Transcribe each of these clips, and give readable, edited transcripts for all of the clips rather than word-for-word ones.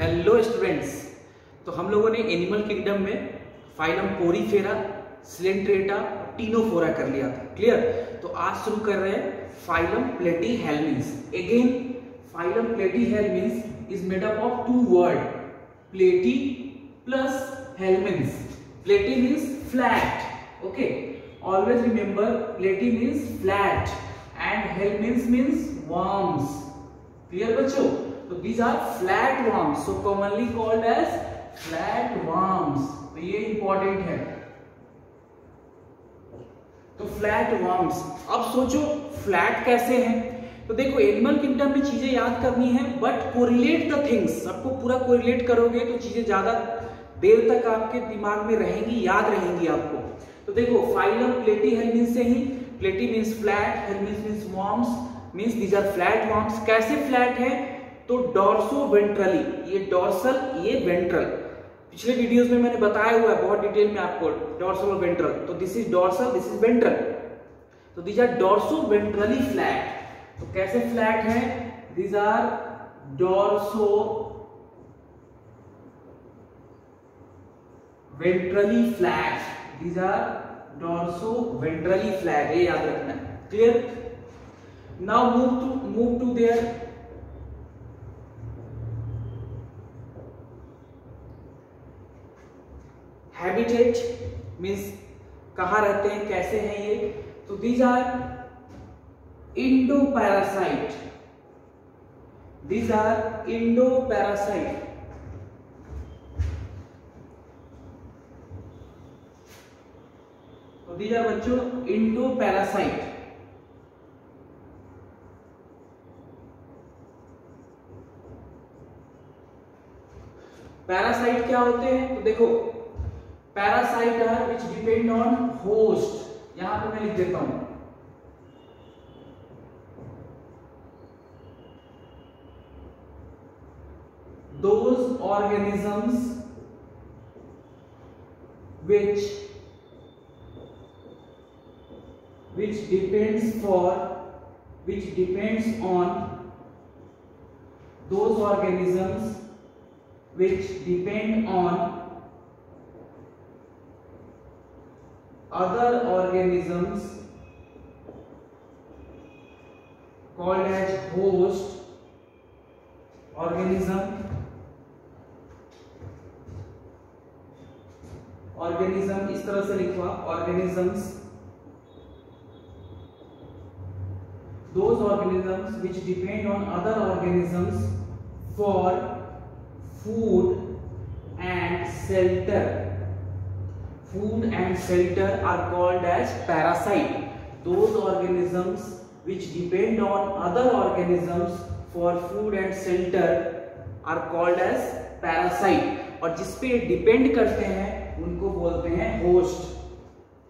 Hello students, तो हम लोगों ने एनिमल किंगडम में फाइलम पोरीफेरा, सिलेंट्रेटा, टीनोफोरा कर लिया था। क्लियर? तो आज शुरू कर रहे हैं phylum platyhelminthes. Again phylum platyhelminthes is made up of two word, platy plus helminthes. Platy means flat, okay, always remember platy means flat and helminthes means worms. Clear बच्चों? तो these are flat worms, so commonly called as flat worms। तो ये important है। तो flat worms, अब सोचो flat कैसे हैं। तो देखो एनिमल किंगडम में चीजें याद करनी है, बट कोरिलेट द थिंग्स। सबको पूरा कोरिलेट करोगे तो चीजें ज्यादा देर तक आपके दिमाग में रहेंगी, याद रहेंगी आपको। तो देखो फाइलम प्लेटीहेल्मिन्स से ही, platy means flat, helminthes means worms, means these are flat worms. कैसे फ्लैट है? तो डॉर्सो वेंट्रली, ये डॉर्सल, ये वेंट्रल। पिछले वीडियोस में मैंने बताया हुआ है बहुत डिटेल में आपको डॉर्सल और वेंट्रल। तो this is dorsal, this is ventral. तो these are dorso ventrally flat. तो कैसे फ्लैट है? These are dorso ventrally flat, these are dorso ventrally flat, ये याद रखना है। Clear? Now move to their habitat, means कहां रहते हैं, कैसे हैं ये। तो these are endo parasite, these are endo parasite. तो दीज आर बच्चों इंडो पैरासाइट। पैरासाइट क्या होते हैं? तो देखो parasite are which depend on host. यहां पे मैं लिख देता हूं, those organisms which depends on those organisms which depend on other organisms called as host organism इस तरह से लिखवा, organisms, those organisms which depend on other organisms for food and shelter. Food and shelter are called as parasite. Those organisms which depend on other organisms for food and shelter are called as parasite. और जिसपे ये depend करते हैं उनको बोलते हैं host.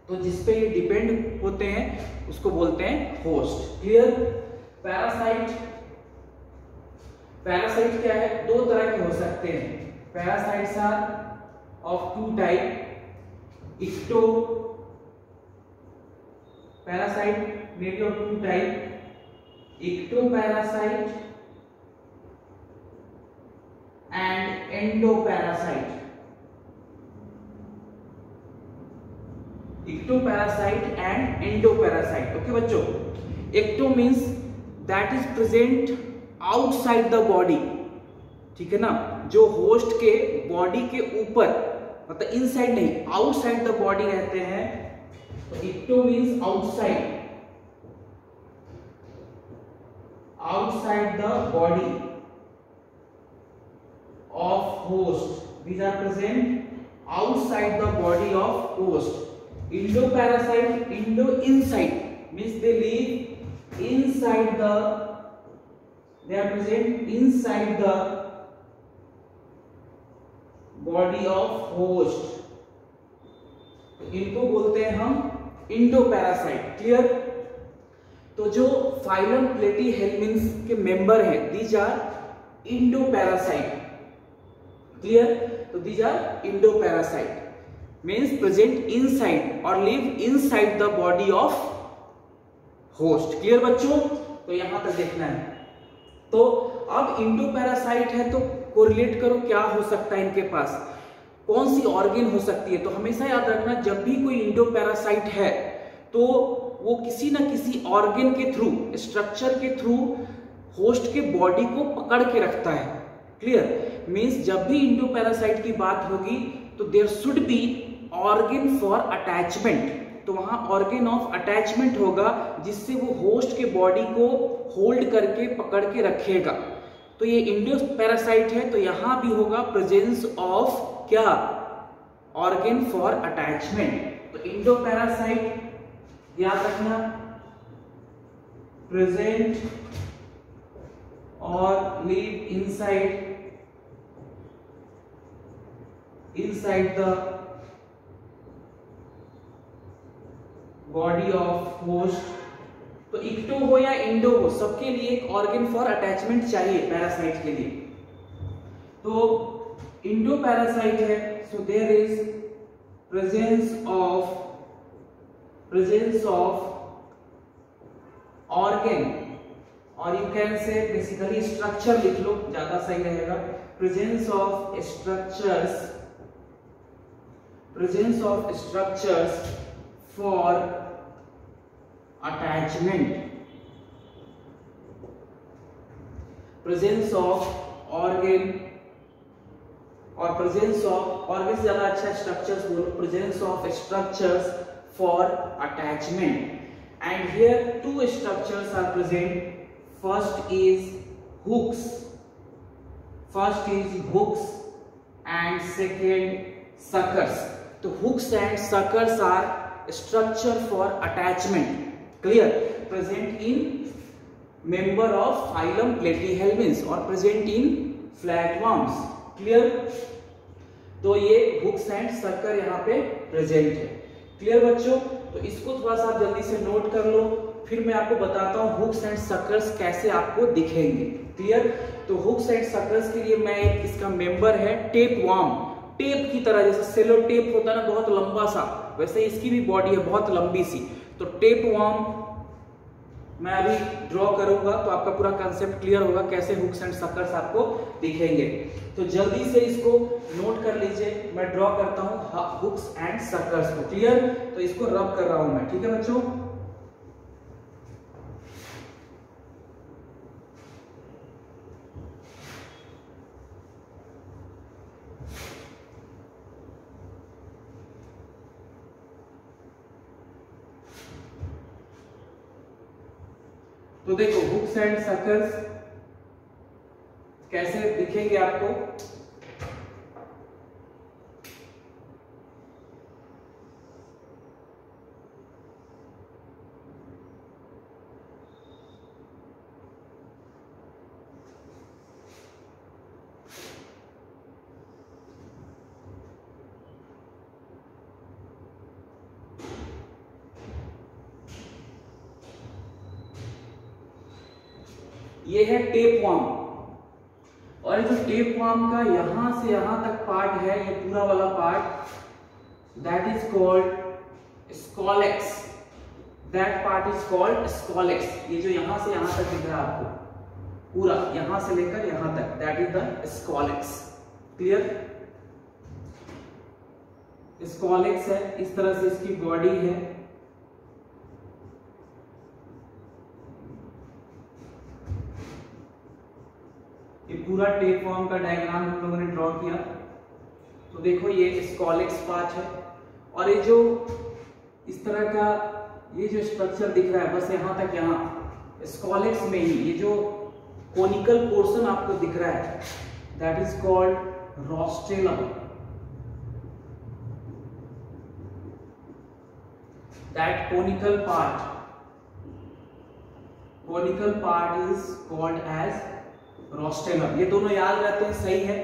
तो जिसपे ये डिपेंड होते हैं उसको बोलते हैं होस्ट। क्लियर? पैरासाइट, पैरासाइट क्या है? दो तरह के हो सकते हैं। Parasites are of two type, ecto parasite may be of two type, ectoparasite and endoparasite. Ectoparasite and endoparasite. Okay बच्चों, ecto means that is present outside the body, ठीक है ना, जो होस्ट के बॉडी के ऊपर, मतलब इनसाइड नहीं, आउटसाइड द बॉडी रहते हैं। तो ecto means outside, outside the body of host. These are present outside the body of host. Endoparasite, endo inside means they live inside the, they are present inside the body of host. तो इनको बोलते हैं हम इंडोपैरासाइट। Clear? तो जो phylum प्लेटीहेल्मिन्स के member हैं, these are endoparasite. Clear? तो these are endoparasite means present inside और live inside the body of host. Clear बच्चों? तो यहां तक देखना है। तो अब इंडोपैरासाइट है तो कोरिलेट करो क्या हो सकता है इनके पास, कौन सी ऑर्गन हो सकती है। तो हमेशा याद रखना जब भी कोई इंडोपैरासाइट है तो वो किसी ना किसी ऑर्गन के थ्रू, स्ट्रक्चर के थ्रू होस्ट के बॉडी को पकड़ के रखता है। क्लियर, मींस जब भी इंडोपैरासाइट की बात होगी तो there should be organ for attachment, तो वहां ऑर्गन ऑफ अटैचमेंट होगा जिससे वो होस्ट के बॉडी को होल्ड करके पकड़ के रखेगा। तो ये इंडोपैरासाइट है तो यहां भी होगा प्रेजेंस ऑफ क्या, ऑर्गन फॉर अटैचमेंट। तो इंडोपैरासाइट याद रखना, प्रेजेंट और live inside the body of host. तो इक्टो हो या इंडो हो, सबके लिए एक ऑर्गन फॉर अटैचमेंट चाहिए पैरासाइट के लिए। तो इंडो पैरासाइट है so there is presence of organ, और you can say basically structure लिख लो ज्यादा सही रहेगा, presence of structures for attachment, presence of organ, और प्रेजेंस ऑफ ऑर्गन से ज्यादा अच्छा स्ट्रक्चर्स बोलो, presence of structures for attachment. And here two structures are present, first is hooks and second suckers. तो hooks and suckers are structure for attachment, clear, present in member of phylum platyhelminth और present इन flatworms, clear. तो ये hooks and सर्कर यहाँ पे present है, clear बच्चों। तो इसको थोड़ा सा आप जल्दी से नोट कर लो, फिर मैं आपको बताता हूँ हुक्स एंड सर्कल्स कैसे आपको दिखेंगे, क्लियर। तो हुक्स एंड सर्कल्स के लिए मैं एक इसका मेंबर है टेप वर्म, टेप की तरह, जैसे सेलो टेप होता है ना बहुत लंबा सा, वैसे इसकी भी बॉडी है बहुत लंबी सी। तो टेप वर्म मैं अभी ड्रॉ करूंगा तो आपका पूरा कंसेप्ट क्लियर होगा कैसे हुक्स एंड सर्कल्स आपको दिखेंगे। तो जल्दी से इसको नोट कर लीजिए, मैं ड्रॉ करता हूं हुक्स एंड सर्कल्स को, क्लियर। तो इसको रब कर रहा हूं मैं, ठीक है बच्चों। तो देखो हुक्स एंड सर्कल्स कैसे दिखेंगे आपको, ये है टेप वर्म, और ये जो टेप वर्म का यहां से यहां तक पार्ट है, ये पूरा वाला part, that is called scolex, that part is called scolex. ये जो यहां से यहां तक दिख रहा है आपको पूरा, यहां से लेकर यहां तक, that is the scolex, clear. Scolex है, इस तरह से इसकी बॉडी है, ये पूरा टेप वर्म का डायग्राम हम लोगों ने ड्रॉ किया। तो देखो ये स्कॉलेक्स पार्ट है, और ये जो इस तरह का ये जो स्ट्रक्चर दिख रहा है बस यहां तक, यहां स्कॉलेक्स में ही ये जो कोनिकल पोर्शन आपको दिख रहा है that is called rostellum, that conical part is called as rostellum. ये दोनों याद रहते हैं, सही है,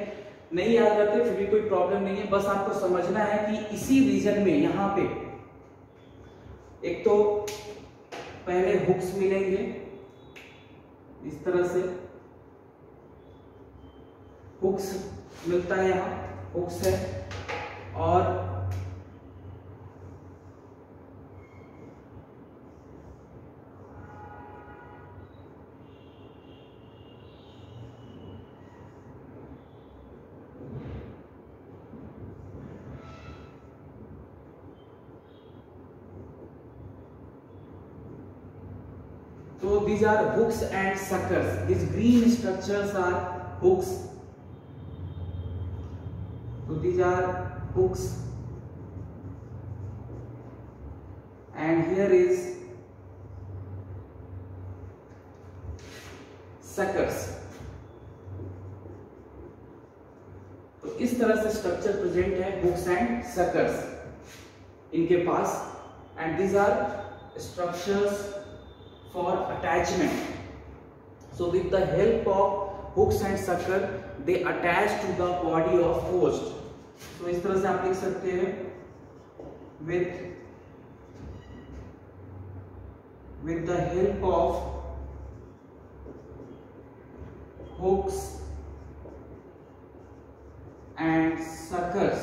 नहीं याद रहते फिर भी कोई प्रॉब्लम नहीं है, बस आपको समझना है कि इसी रीजन में यहां पे एक तो पहले हुक्स मिलेंगे इस तरह से, हुक्स मिलता है, यहां हुक्स है, और So these are hooks and suckers. These green structures are hooks. So these are hooks, and here is suckers. तो इस तरह से स्ट्रक्चर प्रेजेंट है हुक्स एंड सकर्स इनके पास, and these are structures for attachment. So with the help of hooks and sucker they attach to the body of host. So इस तरह से आप लिख सकते हैं with the help of hooks and suckers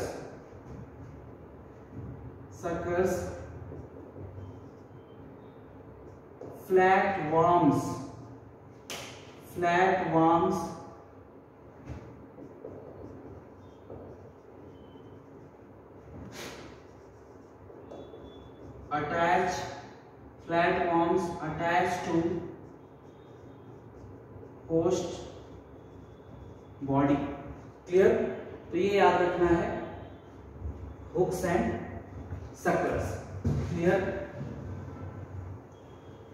flat worms attach to host body. Clear? तो ये याद रखना है हुक्स एंड सकर्स. क्लियर?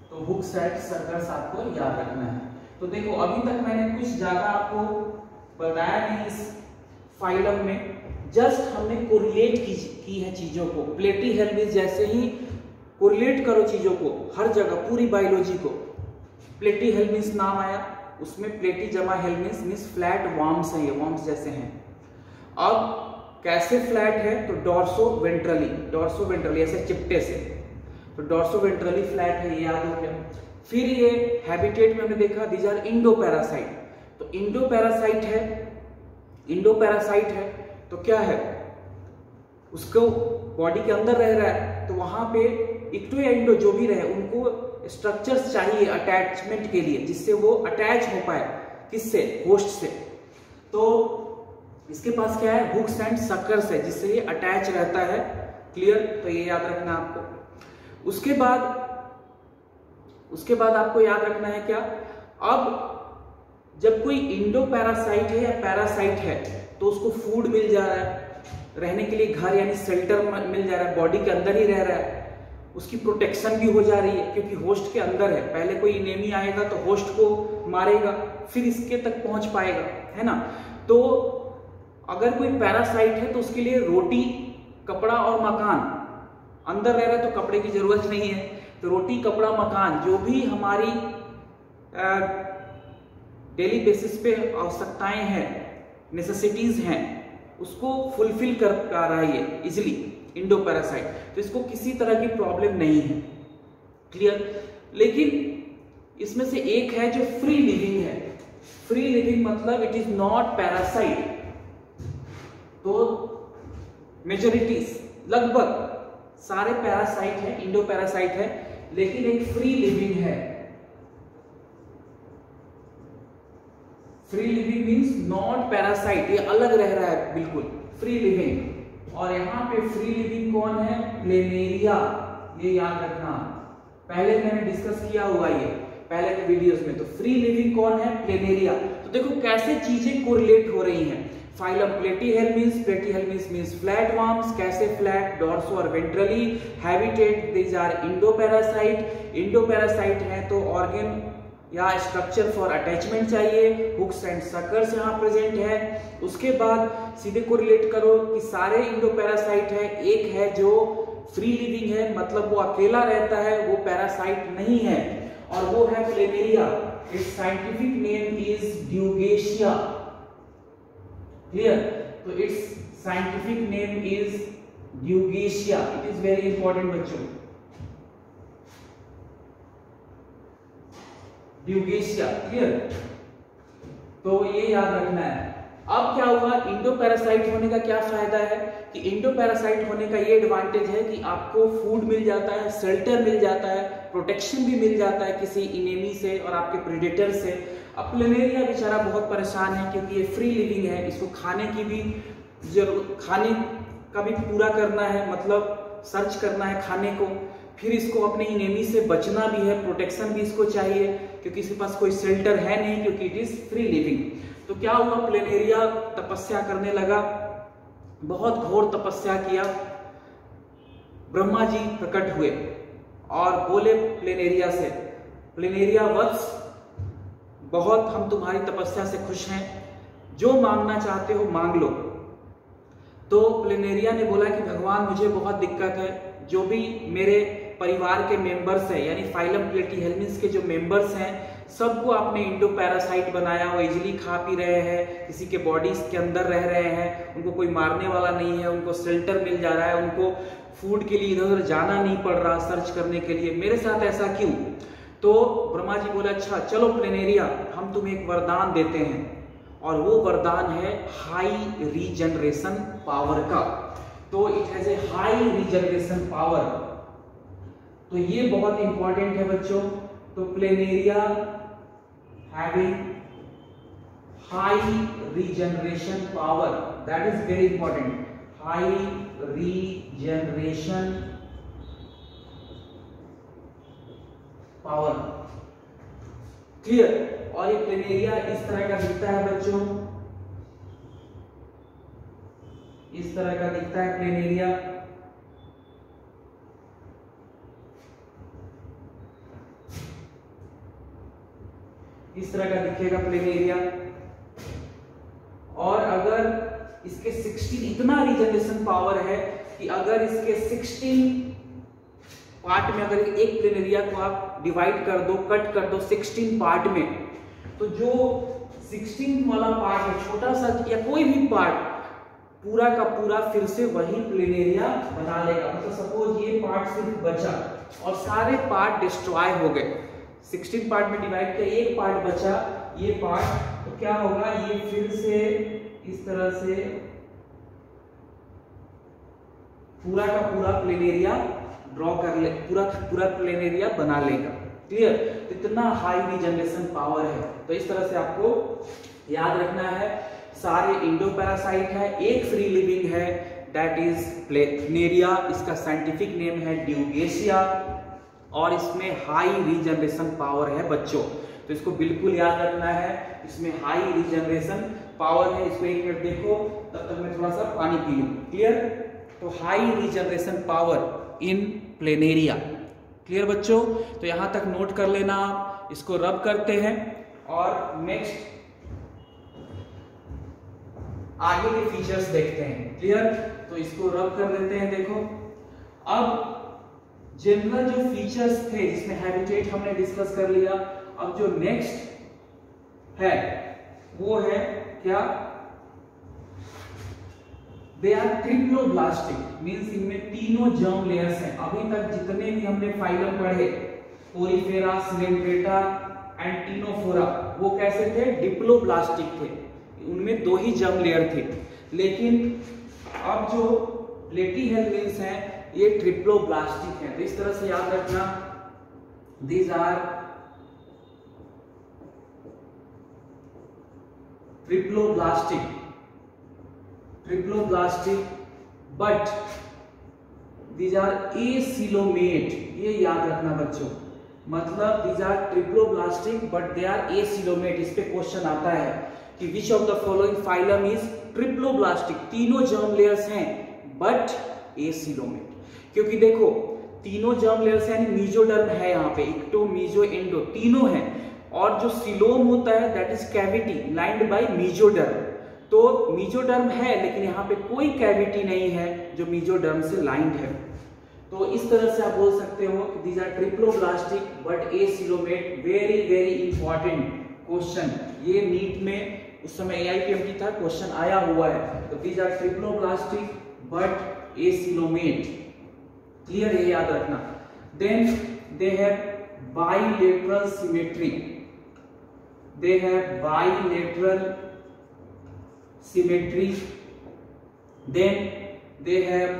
तो हुक्स एंड सकर्स आपको याद रखना है. तो देखो अभी तक मैंने कुछ ज्यादा आपको बताया नहीं इस फाइलम में, जस्ट हमने कोरिलेट की है चीजों को. प्लेटी हेल्मिन्थ जैसे ही कोरिलेट करो चीजों को हर जगह, पूरी बायोलॉजी को. प्लेटी हेल्मिन्थ नाम आया, उसमें प्लेटी जमा हेल्मिन्थ मींस फ्लैट वर्म्स हैं, ये वर्म्स जैसे हैं. अब कैसे फ्लैट है? तो डॉर्सो वेंट्रली ऐसे चिपटे से, तो डॉर्सो वेंट्रली फ्लैट है, ये याद हो गया. फिर ये हैबिटेट में हमने देखा दीज आर इंडो पैरासाइट. तो इंडो पैरासाइट है तो क्या है, उसको बॉडी के अंदर रह रहा है, तो वहां पे इक्टो या इंडो जो भी रहे उनको स्ट्रक्चर्स चाहिए अटैचमेंट के लिए, जिससे वो अटैच हो पाए. किससे? होस्ट से. तो इसके पास क्या है? हुक्स एंड सकर्स है, जिससे ये अटैच रहता है. क्लियर? तो ये याद रखना आपको. उसके बाद आपको याद रखना है क्या, अब जब कोई इंडो पैरासाइट है या पैरासाइट है तो उसको फूड मिल जा रहा है, रहने के लिए घर यानी शेल्टर मिल जा रहा है, बॉडी के अंदर ही रह रहा है, उसकी प्रोटेक्शन भी हो जा रही है क्योंकि होस्ट के अंदर है. पहले कोई इनेमी आएगा तो होस्ट को मारेगा, फिर इसके तक पहुंच पाएगा, है ना. तो अगर कोई पैरासाइट है तो उसके लिए रोटी, कपड़ा और मकान, अंदर रह रहा है तो कपड़े की जरूरत नहीं है, तो रोटी, कपड़ा, मकान जो भी हमारी डेली बेसिस पे आवश्यकताएं हैं, नेसेसिटीज हैं, उसको फुलफिल कर पा रहा है ये इजिली इंडो पैरासाइट. तो इसको किसी तरह की प्रॉब्लम नहीं है. क्लियर? लेकिन इसमें से एक है जो फ्री लिविंग है. फ्री लिविंग मतलब इट इज नॉट पैरासाइट. तो मेजॉरिटीज, लगभग सारे पैरासाइट है, इंडो पैरासाइट है, लेकिन एक फ्री लिविंग है. Free living means not parasite, ये अलग रह रहा है बिल्कुल, फ्री लिविंग. और यहाँ पे फ्री लिविंग कौन है? प्लेनेरिया. ये याद रखना, पहले मैंने डिस्कस किया हुआ ये पहले के वीडियोस में. तो फ्री लिविंग कौन है? प्लेनेरिया. तो देखो कैसे चीजें कोरिलेट हो रही हैं. Phylum platyhelminth means flat worms. कैसे फ्लैट? डॉर्सो और ventrally. Habitat these are endo parasite है तो ऑर्गन या स्ट्रक्चर फॉर अटैचमेंट चाहिए. हुक्स एंड सकर्स यहाँ प्रेजेंट है. उसके बाद सीधे कोरिलेट करो कि सारे इंडो पैरासाइट है, एक है जो फ्री लिविंग है, मतलब वो अकेला रहता है, वो पैरासाइट नहीं है, और वो है planaria. Its scientific name is dugesia. Clear? तो its scientific name is dugesia. It is very important बच्चों. ड्यूगेशिया. क्लियर? तो ये याद रखना है. अब क्या हुआ, इंडो पैरासाइट होने का क्या फायदा है कि इंडो पैरासाइट होने का ये एडवांटेज है कि आपको फूड मिल जाता है, शेल्टर मिल जाता है, प्रोटेक्शन भी मिल जाता है किसी इनेमी से और आपके प्रेडेटर से. अब प्लेनेरिया बेचारा बहुत परेशान है क्योंकि ये फ्री लिविंग है, इसको खाने की भी जरूरत, खाने का भी पूरा करना है, मतलब सर्च करना है खाने को, फिर इसको अपने इनेमी से बचना भी है, प्रोटेक्शन भी इसको चाहिए क्योंकि इसके पास कोई शेल्टर है नहीं, क्योंकि इट इज फ्री लिविंग। तो क्या हुआ, प्लेनेरिया तपस्या करने लगा, बहुत घोर तपस्या किया। ब्रह्मा जी प्रकट हुए और बोले प्लेनेरिया से, प्लेनेरिया वत्स, बहुत हम तुम्हारी तपस्या से खुश हैं, जो मांगना चाहते हो मांग लो। तो प्लेनेरिया ने बोला कि भगवान मुझे बहुत दिक्कत है, जो भी मेरे परिवार के मेंबर्स हैं, यानी फाइलम प्लेटीहेल्मिन्स के जो मेंबर्स हैं, सबको आपने इंडो पैरासाइट बनाया, वो इजिली खा पी रहे हैं, किसी के बॉडीज के अंदर रह रहे हैं, उनको कोई मारने वाला नहीं है, उनको शेल्टर मिल जा रहा है, उनको फूड के लिए इधर उधर जाना नहीं पड़ रहा सर्च करने के लिए, मेरे साथ ऐसा क्यों? तो ब्रह्मा जी बोले अच्छा चलो प्लेनेरिया, हम तुम्हें एक वरदान देते हैं, और वो वरदान है हाई रीजनरेशन पावर का। तो it has a high regeneration power, तो ये बहुत इंपॉर्टेंट है बच्चों। तो planaria having high regeneration power, that is very important, high regeneration power, clear. और ये प्लेनेरिया इस तरह का दिखता है बच्चों, इस तरह का दिखता है प्लेनेरिया। इस तरह का दिखेगा प्लेनेरिया। और अगर इसके 16 इतना रीजनरेशन पावर है कि अगर इसके 16 पार्ट में अगर एक प्लेनेरिया को आप डिवाइड कर दो, कट कर दो 16 पार्ट में, तो जो 16 वाला पार्ट है, छोटा सा या कोई भी पार्ट, पूरा का पूरा फिर से वही प्लेनेरिया बना लेगा। मतलब सपोज ये पार्ट सिर्फ बचा और सारे पार्ट डिस्ट्रॉय हो गए, 16 पार्ट में डिवाइड किया, एक पार्ट बचा, ये पार्ट, तो क्या होगा, ये फिर से इस तरह से पूरा का पूरा प्लेनेरिया ड्रॉ कर ले, पूरा प्लेनेरिया बना लेगा, क्लियर। इतना हाई रीजनरेशन पावर है। तो इस तरह से आपको याद रखना है, सारे इंडो पैरासाइट है, एक फ्री लिविंग है, दैट इज प्लेनेरिया, इसका साइंटिफिक नेम है ड्यूगेशिया, और इसमें हाई रीजनरेशन पावर है बच्चों। तो इसको बिल्कुल याद रखना है, इसमें हाई रीजनरेशन पावर है। इसको एक मिनट देखो, तब तक मैं थोड़ा सा पानी पी लूं, क्लियर। तो high regeneration power in planaria, clear बच्चों। तो यहां तक नोट कर लेना आप, इसको रब करते हैं और नेक्स्ट आगे के फीचर्स देखते हैं, क्लियर। तो इसको रब कर देते हैं, देखो। अब जनरल जो फीचर्स थे जिसमें हैबिटेट हमने डिस्कस कर लिया, अब जो नेक्स्ट है वो है क्या, दे आर ट्रिप्लोब्लास्टिक, मींस इनमें तीनों जर्म लेयर्स हैं। अभी तक जितने भी हमने फाइलम पढ़े, पोरीफेरा, सिलेंट्रेटा एंड टिनोफोरा, वो कैसे थे, डिप्लोब्लास्टिक थे, उनमें 2 ही जर्म लेयर थे। लेकिन अब जो प्लेटीहेल्मिन्स हैं ये ट्रिप्लोब्लास्टिक है। तो इस तरह से याद रखना, these are triploblastic, but these are acoelomate, ये याद रखना बच्चों। मतलब these are triploblastic but they are acoelomate. इस पे क्वेश्चन आता है कि which of the following phylum is triploblastic, तीनों जर्म लेयर्स हैं बट एसिलोमेट। क्योंकि देखो तीनों जर्म लेयर्स यानी मीजोडर्म है, यहाँ पे इक्टो, मीजो, एंडो तीनों हैं, और जो सिलोम होता है that is cavity lined by mesoderm. तो मीजोडर्म है लेकिन यहाँ पे कोई कैविटी नहीं है जो मीजोडर्म से लाइंड है। तो इस तरह से आप बोल सकते हो कि these are triploblastic but acoelomate. Very very important question, ये नीट में उस समय AIPMT था, क्वेश्चन आया हुआ है। तो these are triploblastic but acoelomate, clear, ये याद रखना। Then they have bilateral symmetry, they have bilateral symmetry, then they have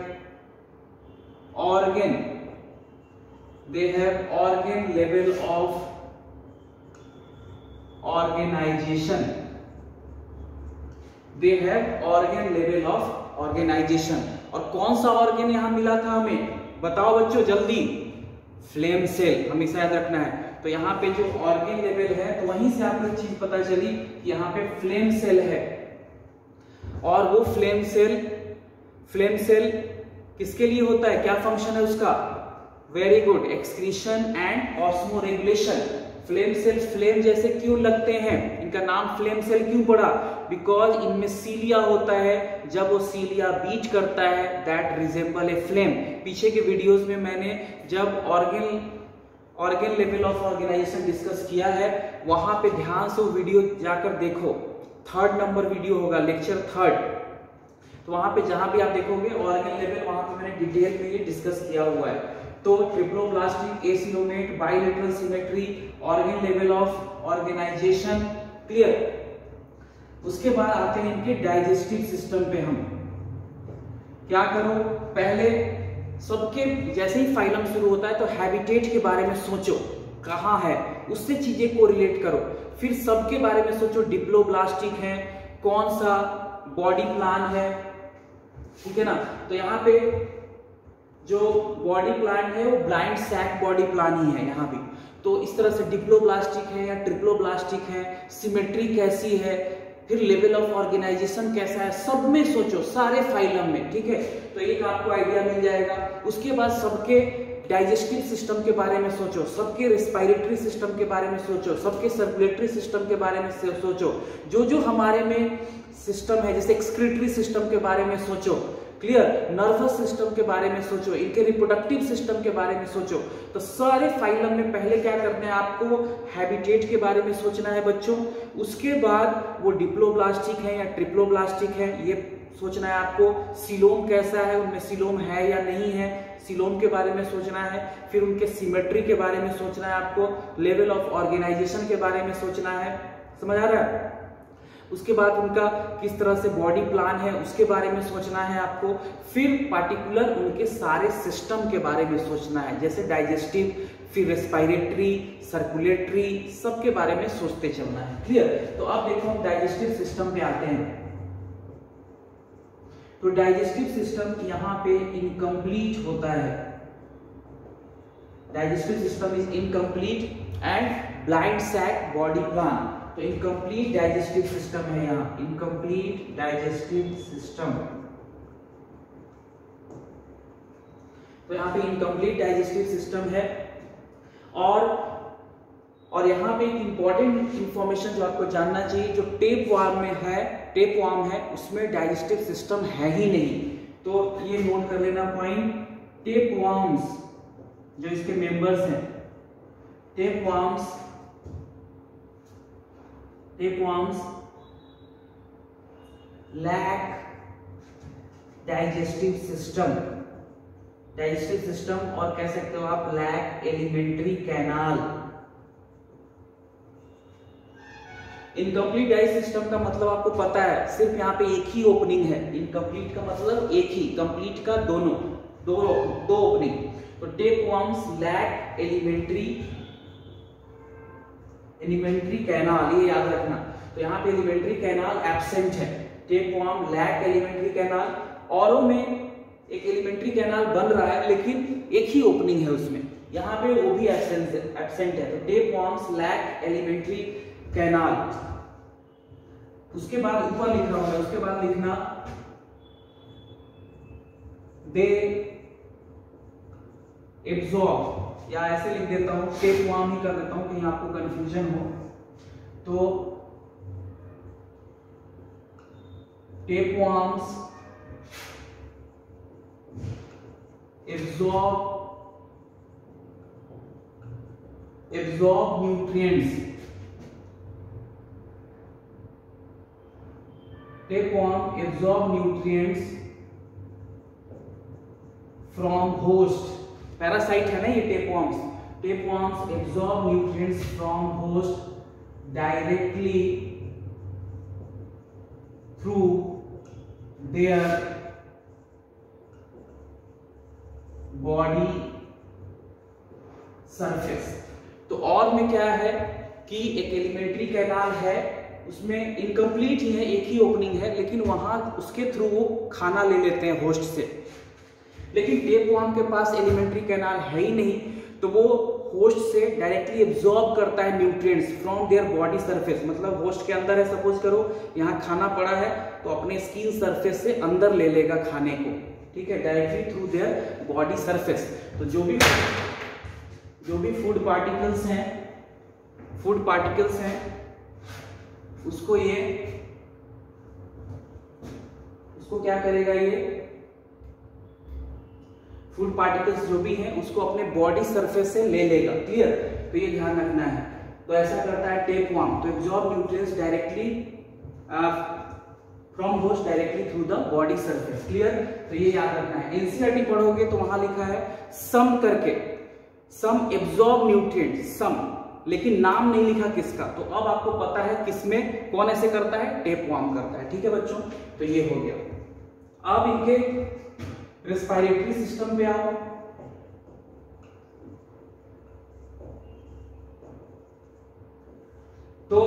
organ level of organization, they have organ level of organization। और कौन सा ऑर्गन यहां मिला था हमें, बताओ बच्चों जल्दी, फ्लेम सेल, हमेशा याद रखना है। तो यहाँ पे जो ऑर्गेन लेवल है तो वहीं से आपको एक चीज पता चली कि यहाँ पे फ्लेम सेल है, और वो फ्लेम सेल किसके लिए होता है, क्या फंक्शन है उसका, very good, excretion and osmoregulation. Flame cell flame जैसे क्यों लगते हैं, इनका नाम फ्लेम सेल क्यों पड़ा, बिकॉज इनमें सीलिया होता है, जब वो सीलिया बीट करता है दैट रिजेंबल ए फ्लेम। पीछे के वीडियोस में मैंने जब organ level of organization discuss किया है, वहां पे ध्यान से वो वीडियो जाकर देखो, 3rd नंबर वीडियो होगा, लेक्चर 3rd। तो वहां पे जहां भी आप देखोगे ऑर्गेन लेवल, वहां पे मैंने डिटेल में ये डिस्कस किया हुआ है। तो triploblastic, acoelomate, bilateral symmetry, organ level of organization, clear. उसके बाद आते हैं इनके डाइजेस्टिव सिस्टम पे। हम क्या करो, पहले सबके जैसे ही फाइलम शुरू होता है तो हैबिटेट के बारे में सोचो, कहाँ है, उससे चीजें को रिलेट करो। फिर सबके बारे में सोचो, डिप्लोब्लास्टिक है, कौन सा बॉडी प्लान है, ठीक है ना। तो यहाँ पे जो बॉडी प्लान है वो ब्लाइंड सैक बॉडी प्लान ही है यहाँ भी। तो इस तरह से डिप्लोब्लास्टिक है या ट्रिप्लोब्लास्टिक है, सिमेट्री कैसी है, फिर लेवल ऑफ ऑर्गेनाइजेशन कैसा है, सब में सोचो, सारे फाइलम में, ठीक है। तो एक आपको आइडिया मिल जाएगा। उसके बाद सबके डाइजेस्टिव सिस्टम के बारे में सोचो, सबके रेस्पिरेटरी सिस्टम के बारे में सोचो, सबके सर्कुलेटरी सिस्टम के बारे में सोचो, जो जो हमारे में सिस्टम है, जैसे एक्सक्रीटरी सिस्टम के बारे में सोचो, क्लियर, नर्वस सिस्टम के बारे में सोचो, इनके रिप्रोडक्टिव सिस्टम के बारे में सोचो। तो सारे फाइलम में पहले क्या करना है आपको, हैबिटेट के बारे में सोचना है बच्चों। उसके बाद वो डिप्लोब्लास्टिक है या ट्रिप्लोब्लास्टिक है ये सोचना है आपको। सिलोम कैसा है, उनमें सिलोम है या नहीं है, सिलोम के बारे में सोचना है। फिर उनके सिमेट्री के बारे में सोचना है आपको, लेवल ऑफ ऑर्गेनाइजेशन के बारे में सोचना है, समझ आ रहा है। उसके बाद उनका किस तरह से बॉडी प्लान है उसके बारे में सोचना है आपको। फिर पार्टिकुलर उनके सारे सिस्टम के बारे में सोचना है, जैसे डाइजेस्टिव, फिर रेस्पिरेटरी, सर्कुलेटरी, सबके बारे में सोचते चलना है, क्लियर। तो अब देखो हम डाइजेस्टिव सिस्टम पे आते हैं। तो डाइजेस्टिव सिस्टम यहाँ पे इनकम्प्लीट होता है, digestive system is incomplete and blind sac body plan. तो इनकम्प्लीट डाइजेस्टिव सिस्टम है यहाँ, इनकम्प्लीट डाइजेस्टिव सिस्टम। तो यहाँ पे इनकम्प्लीट डाइजेस्टिव सिस्टम है। और यहाँ पे एक इंपॉर्टेंट इंफॉर्मेशन जो आपको जानना चाहिए, जो टेपवार्म में है, टेपवार्म है उसमें डाइजेस्टिव सिस्टम है ही नहीं। तो ये नोट कर लेना पॉइंट, टेपवार्म्स जो इसके मेंबर्स हैं, tapeworms lack digestive system, digestive system, और कह सकते हो आप lack alimentary canal. Incomplete digestive system का मतलब आपको पता है, सिर्फ यहाँ पे एक ही ओपनिंग है। इनकम्प्लीट का मतलब एक ही, कंप्लीट का दोनों, दो ओपनिंग। तो टेपवर्म्स लैक एलिमेंट्री कैनाल, ये याद रखना। तो यहाँ पे एलिमेंट्री कैनाल एब्सेंट है, टेपवर्म लैक एलिमेंट्री कैनाल। औरों में एक एलिमेंट्री कैनाल बन रहा है लेकिन एक ही ओपनिंग है उसमें, यहाँ पे वो भी एब्सेंट है। तो टेपवर्म्स लैक एलिमेंट्री कैनाल। उसके बाद ऊपर लिख रहा हूं, उसके बाद लिखना दे एब्जॉर्ब, या ऐसे लिख देता हूं, टेपवर्म ही कर देता हूं कहीं आपको कंफ्यूजन हो। तो tapeworms absorb nutrients, tapeworm absorb nutrients from host, parasite है ना ये tapeworms. Tapeworms absorb nutrients from host directly through their body surface. तो और में क्या है कि एक एलिमेंट्री कैनाल है, उसमें इनकम्प्लीट ही है, एक ही ओपनिंग है, लेकिन वहां उसके थ्रू वो खाना ले लेते हैं होस्ट से। लेकिन टेपवर्म के पास एलिमेंट्री कैनाल है ही नहीं, तो वो होस्ट से डायरेक्टली एब्जॉर्ब करता है nutrients from their body surface. मतलब होस्ट के अंदर है, सपोज करो यहाँ खाना पड़ा है तो अपने स्किन सरफेस से अंदर ले लेगा खाने को, ठीक है, directly through their body surface. तो जो भी फूड पार्टिकल्स हैं उसको क्या करेगा, ये फूड पार्टिकल्स जो भी हैं उसको अपने बॉडी सरफेस से ले लेगा। क्लियर? तो ये ध्यान रखना है। तो ऐसा करता है टेपवर्म, तो absorb nutrients directly from host directly through the body surface. Clear? तो ये याद रखना है। एनसीईआरटी पढ़ोगे तो वहां लिखा है सम करके, सम एब्जॉर्ब न्यूट्रिएंट, सम, लेकिन नाम नहीं लिखा किसका। तो अब आपको पता है किसमें कौन ऐसे करता है, टेपवर्म करता है। ठीक है बच्चों, तो ये हो गया। अब इनके रेस्पिरेटरी सिस्टम पे आओ। तो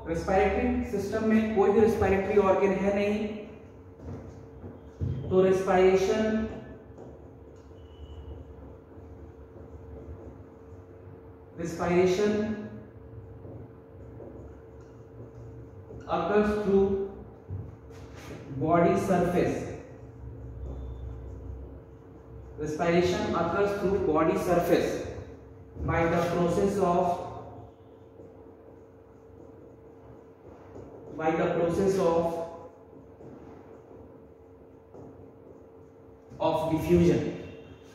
रेस्पिरेटरी सिस्टम में कोई भी रेस्पिरेटरी ऑर्गन है नहीं, तो respiration occurs through body surface. Respiration occurs through body surface by the process of diffusion।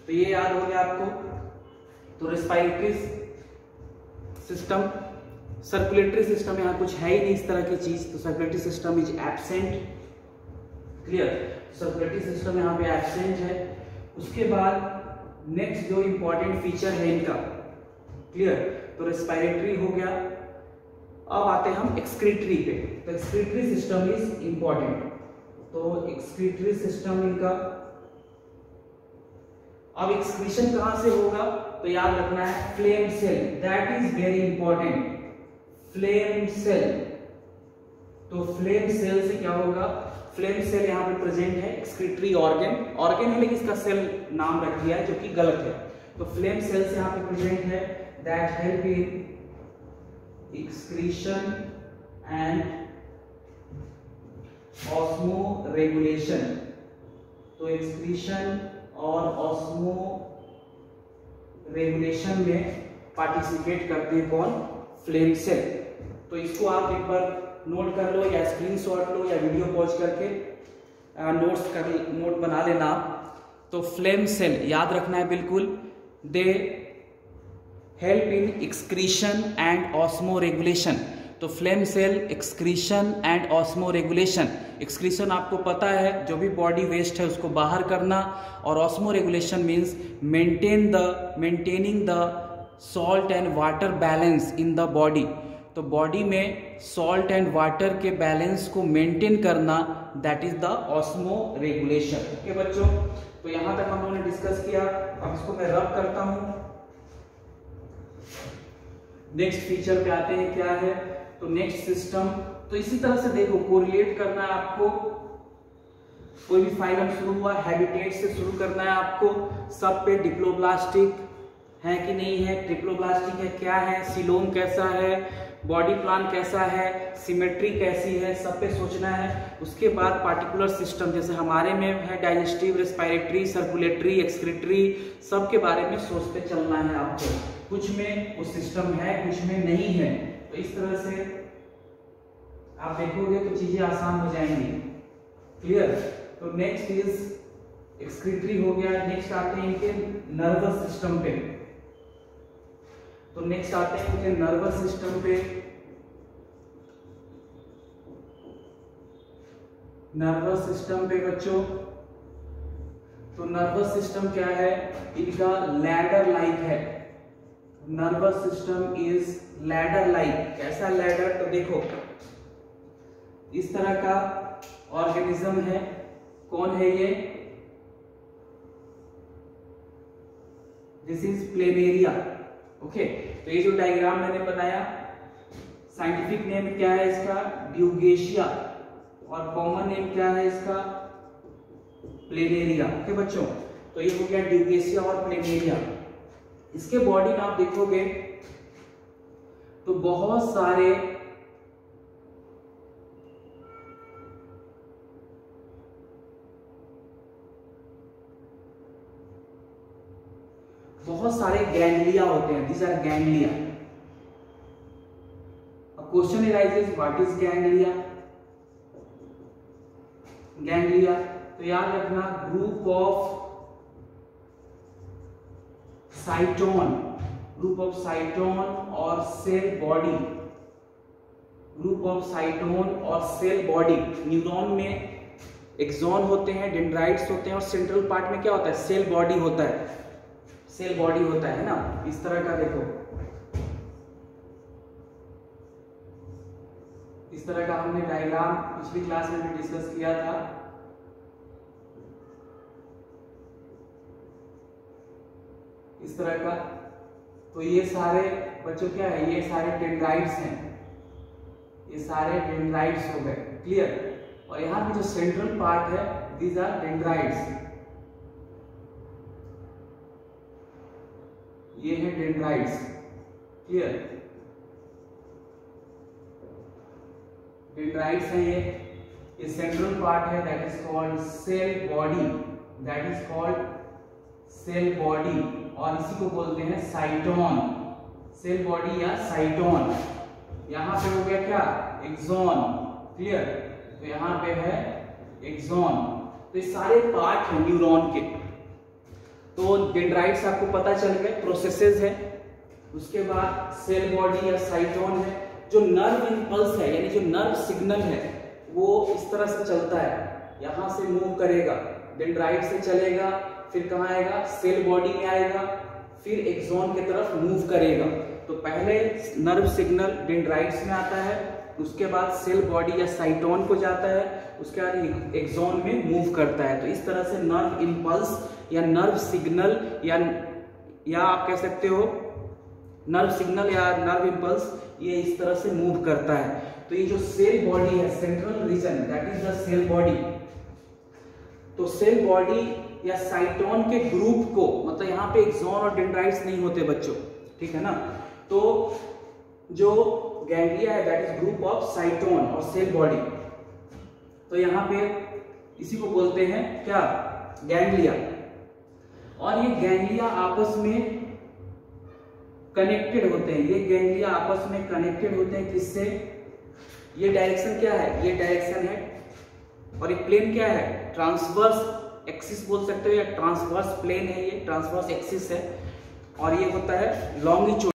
तो ये याद हो गया आपको। तो रेस्पिरेटरी सिस्टम, सर्कुलेटरी सिस्टम यहाँ कुछ है ही नहीं इस तरह की चीज, तो circulatory system is absent. Clear? Circulatory system यहाँ पे एब्सेंट है। उसके बाद नेक्स्ट जो इंपॉर्टेंट फीचर है इनका, क्लियर, तो रेस्पिरेटरी हो गया। अब आते हैं हम एक्सक्रीटरी पे। तो एक्सक्रीटरी सिस्टम इज इंपॉर्टेंट। तो एक्सक्रीटरी सिस्टम इनका, अब एक्सक्रीशन कहां से होगा, तो याद रखना है flame cell, that is very important. Flame cell, तो फ्लेम सेल से क्या होगा, फ्लेम सेल यहाँ पे प्रेजेंट है। एक्सक्रीटरी ऑर्गन है लेकिन इसका सेल नाम रख दिया है जो कि गलत है। तो फ्लेम सेल से यहाँ पे प्रेजेंट है, that help in excretion and osmoregulation. तो एक्सक्रीशन और ऑस्मो रेगुलेशन में पार्टिसिपेट करते हैं कौन, फ्लेम सेल। तो इसको आप एक बार नोट कर लो या स्क्रीनशॉट लो या वीडियो पॉज करके नोट बना लेना। तो फ्लेम सेल याद रखना है बिल्कुल, they help in excretion and osmoregulation. तो flame cell excretion and osmoregulation. Excretion आपको पता है जो भी बॉडी वेस्ट है उसको बाहर करना, और osmo regulation means maintaining the salt and water balance in the body. तो बॉडी में सॉल्ट एंड वाटर के बैलेंस को मेंटेन करना, that is the osmo regulation. Okay बच्चों, तो यहां तक हम लोगों ने डिस्कस किया। अब इसको मैं रब करता हूं। नेक्स्ट फीचर पे आते हैं, क्या है, तो नेक्स्ट सिस्टम। तो इसी तरह से देखो, कोरिलेट करना है आपको। कोई भी फाइलम शुरू हुआ हैबिटेट से शुरू करना है आपको। सब पे डिप्लोब्लास्टिक है कि नहीं है, ट्रिप्लोब्लास्टिक है क्या है, सिलोम कैसा है, बॉडी प्लान कैसा है, सिमेट्री कैसी है, सब पे सोचना है। उसके बाद पार्टिकुलर सिस्टम जैसे हमारे में है डाइजेस्टिव, रेस्पिरेटरी, सर्कुलेटरी, एक्सक्रीटरी, सब के बारे में सोचते चलना है आपको। कुछ में वो सिस्टम है, कुछ में नहीं है। तो इस तरह से आप देखोगे तो चीजें आसान हो जाएंगी। क्लियर? तो नेक्स्ट इज एक्सक्रीटरी हो गया। नेक्स्ट आते हैं इनके नर्वस सिस्टम पे। तो नेक्स्ट आते हैं इनके नर्वस सिस्टम पे। नर्वस सिस्टम पे बच्चों, तो नर्वस सिस्टम क्या है, इनका लैडर लाइक है। Nervous system is ladder like. कैसा लैडर, तो देखो इस तरह का ऑर्गेनिज्म है। कौन है ये, दिस इज प्लेनेरिया। ओके, तो ये जो डायग्राम मैंने बनाया, साइंटिफिक नेम क्या है इसका, ड्यूगेशिया, और कॉमन नेम क्या है इसका, प्लेनेरिया। ओके बच्चों, तो ये हो गया ड्यूगेशिया और प्लेनेरिया। इसके बॉडी में आप देखोगे तो बहुत सारे गैंग्लिया होते हैं। These are ganglia. Question arises what is ganglia. Ganglia तो याद रखना ग्रुप ऑफ साइटोन और cell body. Group of cyton और सेल बॉडी। न्यूरॉन में एक्सॉन होते हैं, डेंड्राइट्स होते हैं और सेंट्रल पार्ट में क्या होता है, सेल बॉडी होता है। सेल बॉडी होता है ना, इस तरह का देखो, इस तरह का हमने डायग्राम पिछली क्लास में भी डिस्कस किया था। इस तरह का। तो ये सारे बच्चों क्या है, ये सारे डेंड्राइट्स हैं, ये सारे डेंड्राइट्स हो गए। क्लियर। और यहाँ पे जो सेंट्रल पार्ट है, दीज आर डेंड्राइट्स। ये है डेंड्राइट्स। क्लियर। डेंड्राइट्स है ये सेंट्रल पार्ट है, that is called cell body. That is called cell body. और इसी को बोलते हैं साइटोन। सेल बॉडी या साइटोन। यहां पे हो गया क्या, एक्सॉन। क्लियर। तो यहां पे है एक्सॉन। तो ये सारे पार्ट हैं न्यूरॉन के। तो डेंड्राइट्स आपको पता चल गए, प्रोसेसेस है। उसके बाद सेल बॉडी या साइटोन है। जो नर्व इंपल्स है, यानी जो नर्व सिग्नल है, वो इस तरह से चलता है, यहां से मूव करेगा, डेंड्राइट से चलेगा, फिर कहां आएगा, सेल बॉडी में आएगा, फिर एक्सॉन की तरफ मूव करेगा। तो पहले नर्व सिग्नल डेंड्राइट्स में आता है, उसके बाद सेल बॉडी या साइटोन को जाता है, उसके बाद एक्सॉन में मूव करता है। तो इस तरह से नर्व इंपल्स या नर्व सिग्नल या आप कह सकते हो नर्व सिग्नल या नर्व इंपल्स, ये इस तरह से मूव करता है। तो ये जो सेल बॉडी है, central region, that is the cell body. तो सेल बॉडी या साइटोन के ग्रुप को, मतलब यहाँ पे एक्सॉन और डेंड्राइट्स नहीं होते बच्चों, ठीक है ना। तो जो गैंग्लिया है, that is group of cyton और सेल बॉडी। तो यहाँ पे इसी को बोलते हैं क्या, गैंग्लिया। और ये गैंग्लिया आपस में कनेक्टेड होते हैं। ये गैंग्लिया आपस में कनेक्टेड होते हैं किससे, ये डायरेक्शन क्या है, ये डायरेक्शन है। और ये प्लेन क्या है, ट्रांसवर्स एक्सिस बोल सकते हो या ट्रांसवर्स प्लेन है, ये ट्रांसवर्स एक्सिस है। और ये होता है लॉन्गिट्यूड।